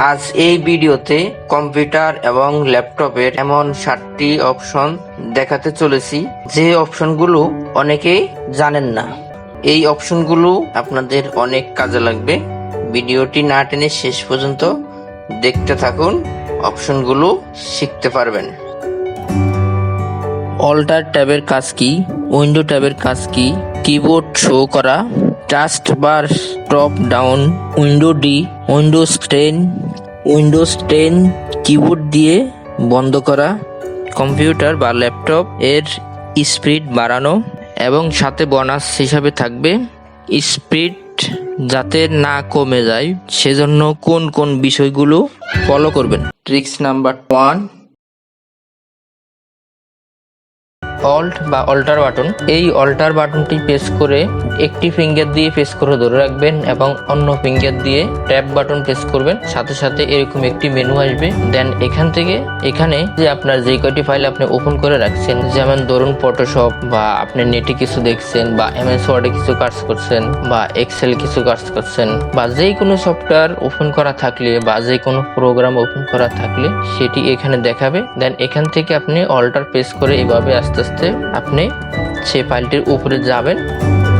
আজ এই ভিডিওতে কম্পিউটার এবং ল্যাপটপের এমন 7টি অপশন দেখাতে চলেছি যে অপশনগুলো অনেকেই জানেন না। এই অপশনগুলো আপনাদের অনেক কাজে লাগবে। ভিডিওটি না টেনে শেষ পর্যন্ত দেখতে থাকুন, অপশনগুলো শিখতে পারবেন। অল্টার ট্যাবের কাজ কি, উইন্ডো ট্যাবের কাজ কি, কিবোর্ড শো করা, task bar top down, window D, windows 10 keyboard দিয়ে বন্ধ করা, কম্পিউটার বা ল্যাপটপ এর স্পিড বাড়ানো এবং সাথে বোনাস হিসাবে থাকবে স্পিড যাতে না কমে যায় সেজন্য কোন কোন বিষয়গুলো ফলো করবেন। ট্রিক্স নাম্বার 1, অল্ট বা অল্টার বাটন। এই অল্টার বাটনটি প্রেস করে একটি ফিঙ্গার দিয়ে প্রেস করে ধরে রাখবেন এবং অন্য ফিঙ্গার দিয়ে ট্যাব বাটন প্রেস করবেন। সাথে সাথে এরকম একটি মেনু আসবে। দেন এখান থেকে এখানে যে আপনার যে কয়টি ফাইল আপনি ওপেন করে রাখছেন, যেমন ধরুন ফটোশপ বা আপনি নেটে কিছু দেখছেন বা এমএস ওয়ার্ডে কিছু কাজ করছেন বা এক্সেল কিছু কাজ করছেন বা যে কোনো সফটওয়্যার ওপেন করা থাকলে বা যে কোনো প্রোগ্রাম ওপেন করা থাকলে সেটি এখানে দেখাবে। দেন এখান থেকে আপনি অল্টার প্রেস করে এভাবে আস্তে আস্তে আপনি সেই ফাইলটির উপরে যাবেন।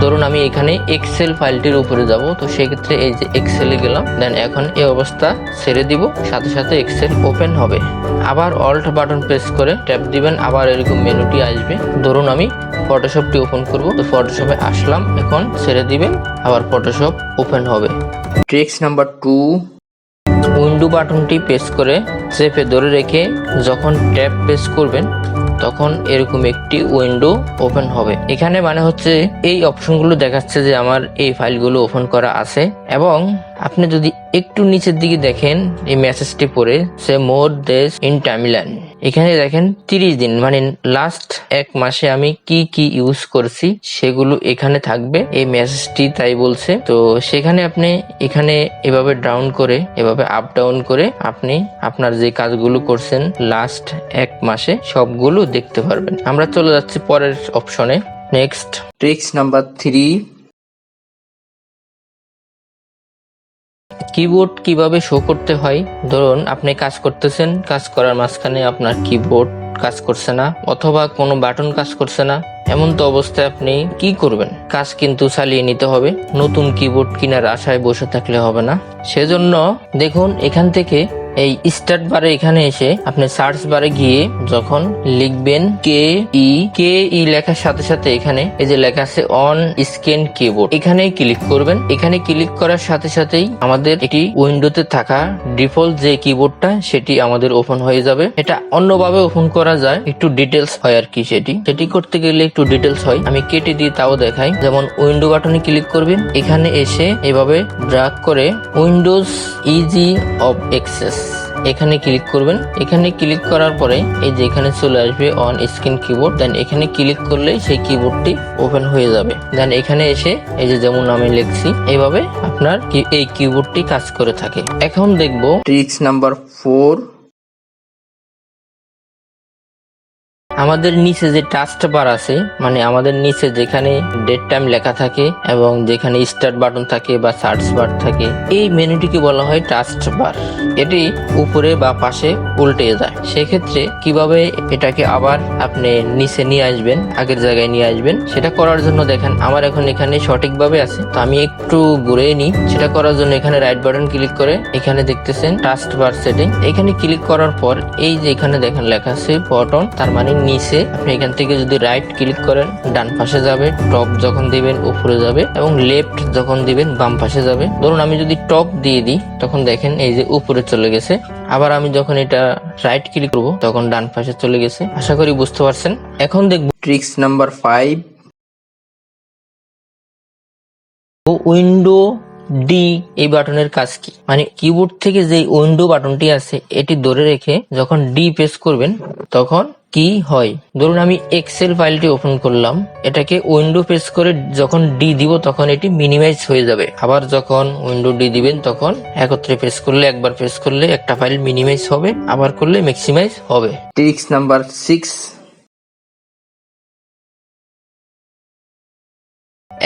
ধরুন আমি এখানে এক্সেল ফাইলটির উপরে যাব, তো সেক্ষেত্রে এই যে এক্সেলে গেলাম। দেন এখন এই অবস্থা ছেড়ে দিব, সাথে সাথে এক্সেল ওপেন হবে। আবার অল্ট বাটন প্রেস করে ট্যাপ দিবেন, আবার এরকম মেনুটি আসবে। ধরুন আমি ফটোশপটি ওপেন করব, তো ফটোশপে আসলাম, এখন ছেড়ে দিবেন, আবার ফটোশপ ওপেন হবে। ট্রিক্স নাম্বার 2, উইন্ডো বাটনটি প্রেস করে চেপে ধরে রেখে যখন ট্যাব প্রেস করবেন তখন এরকম একটি উইন্ডো ওপেন হবে। এখানে মানে হচ্ছে এই অপশনগুলো দেখাচ্ছে যে আমার এই ফাইলগুলো ওপেন করা আছে। এবং আপনি যদি একটু নিচের দিকে দেখেন এই মেসেজটি পড়ে, সে মোর দেশ ইন টাইমলাইন, এখানে দেখেন 30 দিন মানে লাস্ট এক মাসে আমি কি কি ইউজ করছি সেগুলো এখানে থাকবে। এই মেসেজটি তাই বলছে। তো সেখানে আপনি এখানে এভাবে ডাউন করে এভাবে আপ ডাউন করে আপনি আপনার যে কাজগুলো করছেন লাস্ট এক মাসে সবগুলো দেখতে পারবেন। আমরা চলে যাচ্ছি পরের অপশনে। নেক্সট ট্রিক্স নাম্বার 3, কিবোর্ড কিভাবে শো করতে হয়। ধরুন আপনি কাজ করতেছেন, কাজ করার মাঝখানে আপনার কিবোর্ড কাজ করছে না অথবা কোনো বাটন কাজ করছে না, এমন তো অবস্থায় আপনি কি করবেন? কাজ কিন্তু চালিয়ে নিতে হবে। নতুন কিবোর্ড কেনার আশায় বসে থাকলে হবে না। সেজন্য দেখুন এখান থেকে এই স্টার্ট বারে এখানে এসে আপনি সার্চ বারে গিয়ে যখন লিখবেন কে ই লেখার সাথে সাথে এখানে এই যে লেখা আছে অন স্ক্রিন কিবোর্ড, এখানেই ক্লিক করবেন। এখানে ক্লিক করার সাথে সাথেই আমাদের এটি উইন্ডোতে থাকা ডিফল্ট যে কিবোর্ডটা সেটি আমাদের ওপেন হয়ে যাবে। এটা অন্যভাবে ওপেন করা যায়, একটু ডিটেলস হয় আর কি। সেটি করতে গেলে একটু ডিটেলস হয়, আমি কেটে দিয়ে তাও দেখাই। যেমন উইন্ডো বাটনে ক্লিক করবেন, এখানে এসে এভাবে ড্র্যাগ করে উইন্ডোজ ইজি অফ অ্যাক্সেস এখানে ক্লিক করবেন। এখানে ক্লিক করার পরে এই যে এখানে চলে আসবে অন স্ক্রিন কিবোর্ড। দেন এখানে ক্লিক করলে সেই কিবোর্ডটি ওপেন হয়ে যাবে। দেন এখানে এসে এই যে যেমন আমি লিখছি এইভাবে আপনার এই কিবোর্ডটি কাজ করে থাকে। এখন দেখবো ট্রিক্স নাম্বার 4, আমাদের নিচে যে টাস্ক বার আছে মানে আমাদের নিচে যেখানে ডেট টাইম লেখা থাকে এবং যেখানে স্টার্ট বাটন থাকে বা সার্চ বার থাকে, এই মেনুটিকে বলা হয় টাস্ক বার। এটি উপরে বা পাশে উল্টে যায়। সেক্ষেত্রে কিভাবে এটাকে আবার আপনি নিচে নিয়ে আসবেন, আগের জায়গায় নিয়ে আসবেন, সেটা করার জন্য দেখেন আমার এখন এখানে সঠিকভাবে আছে। তো আমি একটু ঘুরে নিই। সেটা করার জন্য এখানে রাইট বাটন ক্লিক করে এখানে দেখতেছেন টাস্ক বার সেটিং, এখানে ক্লিক করার পর এই যে এখানে দেখেন লেখা আছে বটন, তার মানে নিচে আপনি এখান থেকে যদি রাইট ক্লিক করেন ডান পাশে যাবে, টপ যখন দিবেন উপরে যাবে এবং লেফট যখন দিবেন বাম পাশে যাবে। ধরুন আমি যদি টপ দিয়ে দিই তখন দেখেন এই যে উপরে চলে গেছে। আবার আমি যখন এটা রাইট ক্লিক করব তখন ডান পাশে চলে গেছে। আশা করি বুঝতে পারছেন। এখন দেখব ট্রিক্স নাম্বার 5, উইন্ডো ডি এই বাটনের কাজ কি। মানে কিবোর্ড থেকে যে উইন্ডো বাটনটি আছে এটি ধরে রেখে যখন ডি প্রেস করবেন তখন কি হয়। ধরুন আমি এক্সেল ফাইলটি ওপেন করলাম, এটাকে উইন্ডো প্রেস করে যখন ডি দিব তখন এটি মিনিমাইজ হয়ে যাবে। আবার যখন উইন্ডো ডি দিবেন তখন একত্রে প্রেস করলে, একবার প্রেস করলে একটা ফাইল মিনিমাইজ হবে, আবার করলে ম্যাক্সিমাইজ হবে। ট্রিক্স নাম্বার 6,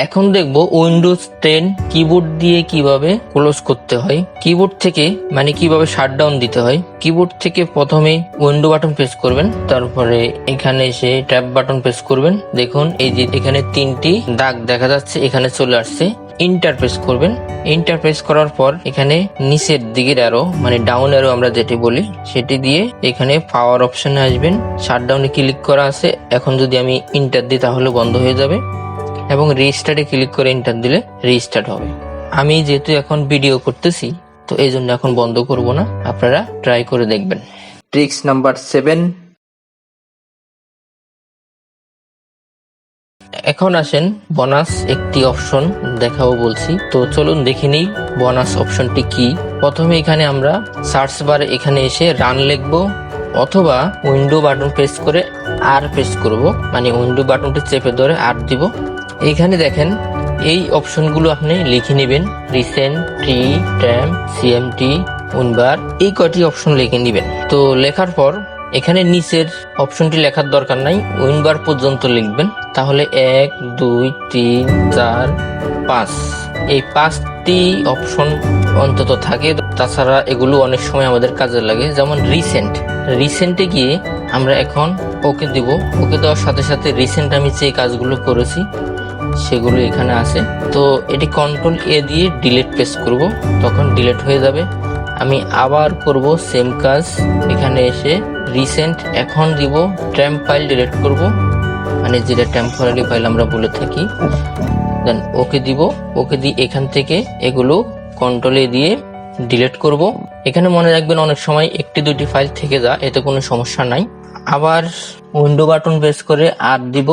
এখন দেখবো উইন্ডোজ 10 কিবোর্ড দিয়ে কিভাবে ক্লোজ করতে হয়, কিবোর্ড থেকে মানে কিভাবে শাটডাউন দিতে হয়। কিবোর্ড থেকে প্রথমে উইন্ডো বাটন প্রেস করবেন, তারপরে এখানে এসে ট্যাব বাটন প্রেস করবেন। দেখুন এই যে এখানে 3টি দাগ দেখা যাচ্ছে, এখানে চলে আসছে। ইন্টার প্রেস করবেন। ইন্টার প্রেস করার পর এখানে নিচের দিকের অ্যারো মানে ডাউন অ্যারো আমরা যেটি বলি সেটি দিয়ে এখানে পাওয়ার অপশনে আসবেন। শাটডাউনে ক্লিক করা আছে, এখন যদি আমি ইন্টার দিই তাহলে বন্ধ হয়ে যাবে এবং রিস্টার্টে ক্লিক করে এন্টার দিলে রিস্টার্ট হবে। আমি যেহেতু এখন ভিডিও করতেছি তো এই জন্য এখন বন্ধ করব না, আপনারা ট্রাই করে দেখবেন। Tricks number 7। এখন আসেন বোনাস একটি অপশন দেখাবো বলছি, তো চলুন দেখে নিই বোনাস অপশনটি কি। প্রথমে এখানে আমরা সার্চ বারে এখানে এসে রান লিখবো অথবা উইন্ডো বাটন প্রেস করে আর প্রেস করব, মানে উইন্ডো বাটনটি চেপে ধরে আর দিব। এইখানে দেখেন এই অপশনগুলো আপনি লিখে নেবেন, রিসেন্ট, ট্রি, ট্যাম, সিএমটি, উইন্ডবার, এই কয়টি অপশন লিখে নেবেন। তো লেখার পর এখানে নিচের অপশনটি লেখার দরকার নাই, উইন্ডবার পর্যন্ত লিখবেন। তাহলে 1 2 3 4 5 এই 5টি অপশন অন্তত থাকে। তাছাড়া এগুলো অনেক সময় আমাদের কাজে লাগে। যেমন রিসেন্টে গিয়ে আমরা এখন ওকে দিব। ওকে দেওয়ার সাথে সাথে রিসেন্ট আমি যে কাজগুলো করেছি সেগুলো এখানে আছে। তো এটি কন্ট্রোল এ দিয়ে ডিলিট প্রেস করব, তখন ডিলিট হয়ে যাবে। আমি আবার করব সেম কাজ, এখানে এসে রিসেন্ট এখন দিব, ট্যাম্প ফাইল ডিলিট করব, মানে যেটা টেম্পোরারি ফাইল আমরা বলে থাকি। দেন ওকে দিব, ওকে দিয়ে এখান থেকে এগুলো কন্ট্রোল এ দিয়ে ডিলিট করব। এখানে মনে রাখবেন অনেক সময় 1-2টি ফাইল থেকে যায়, এতে কোনো সমস্যা নাই। আবার উইন্ডো বাটন প্রেস করে আর দিব।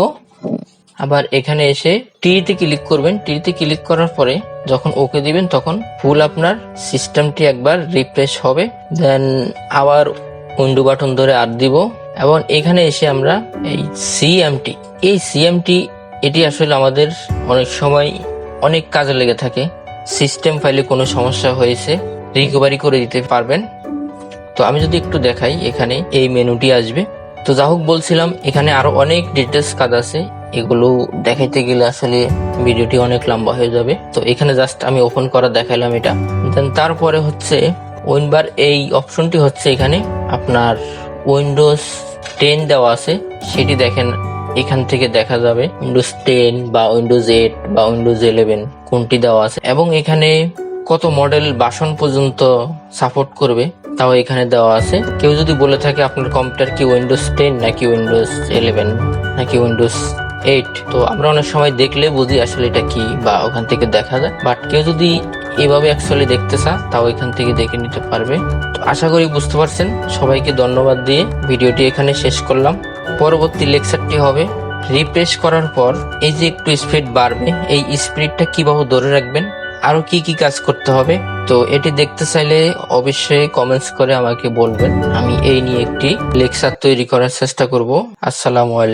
আবার এখানে এসে টিতে ক্লিক করবেন। টিতে ক্লিক করার পরে যখন ওকে দিবেন তখন ফুল আপনার সিস্টেমটি একবার রিফ্রেশ হবে। দেন আবার উইন্ডো বাটন ধরে আর দিব এবং এখানে এসে আমরা এই সিএমটি এটি আসলে আমাদের অনেক সময় অনেক কাজে লেগে থাকে। সিস্টেম ফাইলে কোনো সমস্যা হয়েছে রিকভারি করে দিতে পারবেন। তো আমি যদি একটু দেখাই, এখানে এই মেনুটি আসবে। তো যা হোক বলছিলাম, এখানে আরো অনেক ডিটেলস কাজ আছে, এগুলো দেখাইতে গেলে আসলে ভিডিওটি অনেক লম্বা হয়ে যাবে। তো এখানে জাস্ট আমি ওপেন করা দেখাইলাম এটা। দেন তারপরে হচ্ছে উইন্ডবার, এই অপশনটি হচ্ছে এখানে আপনার উইন্ডোজ 10 দেওয়া আছে, সেটি দেখেন এখান থেকে দেখা যাবে উইন্ডোজ 10 বা উইন্ডোজ 8 বা উইন্ডোজ 11 কোনটি দেওয়া আছে এবং এখানে কত মডেল ভার্সন পর্যন্ত সাপোর্ট করবে তাও এখানে দেওয়া আছে। কেউ যদি বলে থাকে আপনার কম্পিউটার কি উইন্ডোজ 10 নাকি উইন্ডোজ 11 নাকি উইন্ডোজ 8, তো আমরা অনেক সময় দেখলে বুঝি আসলে এটা কি বা ওখান থেকে দেখা যায়। বাট কেউ যদি এভাবে অ্যাকচুয়ালি দেখতে চায় তাও এখান থেকে দেখে নিতে পারবে। তো আশা করি বুঝতে পারছেন। সবাইকে ধন্যবাদ দিয়ে ভিডিওটি এখানে শেষ করলাম। পরবর্তী লেকচারটি হবে রিফ্রেশ করার পর এই যে একটু স্পিড বাড়বে, এই স্পিডটা কিভাবে ধরে রাখবেন, আরো কি কি কাজ করতে হবে। তো এটি দেখতে চাইলে অবশ্যই কমেন্টস করে আমাকে বলবেন, আমি এই নিয়ে একটি লেকচার তৈরি করার চেষ্টা করব। আসসালামু আলাইকুম।